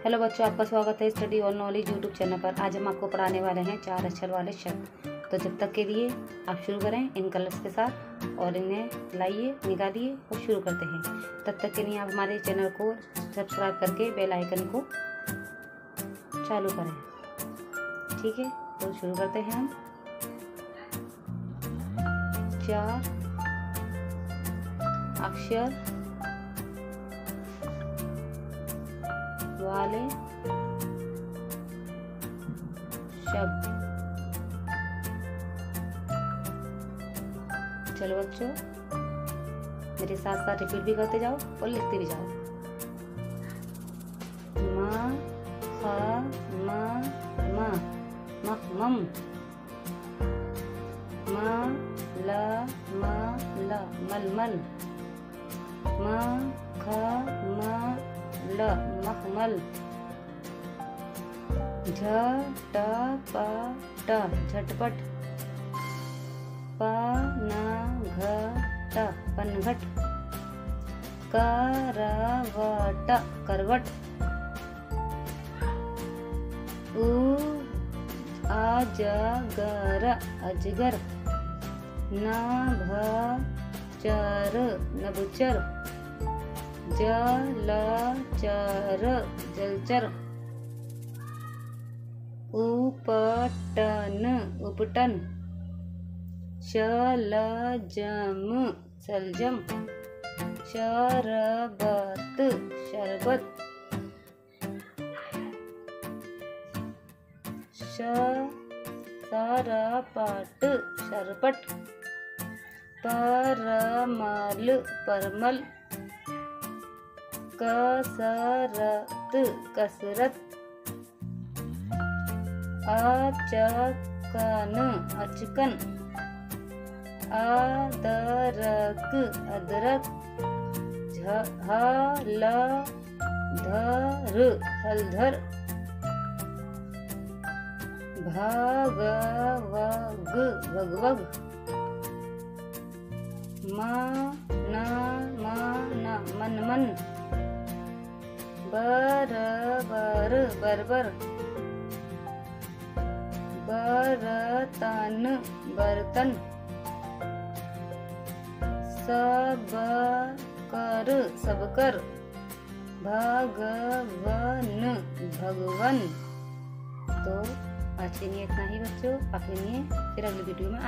Hello बच्चों, आपका स्वागत है स्टडी और नॉलेज यूट्यूब चैनल पर। आज हम आपको पढ़ाने वाले हैं 4 अक्षर वाले शब्द। तो जब तक के लिए आप शुरू करें इन कलर्स के साथ और इन्हें लाइए, निकालिए और शुरू करते हैं। तब तक के लिए आप हमारे चैनल को सब्सक्राइब करके बेल आइकन को चालू करें। ठीक है, तो शुरू करते हैं हम। 4 अक्षर वाले शब्द। चलो बच्चों, मेरे साथ साथ रिपीट भी करते जाओ और लिखते भी जाओ। म ख म मम। म ल मलमल। म ख म ल मखमल। झ ट प ट झटपट। प न घ ट पनघट। करवट करवट। उ अजगर अजगर। नभचर नभचर। जलचर जलचर। उपटन उपटन। शलजम शलजम। शरबत शरबत। सरपट शरपट। परमल परमल। कसरत कसरत। अचकन अचकन। अदरक अदरक। हलधर हलधर। भगवग भगवग। मन मन मन। बरबर बरबर। बरतन बर्तन। सबकर सबकर। भगवन भगवन। तो आज के लिए इतना ही बच्चों। आप फिर अगली वीडियो में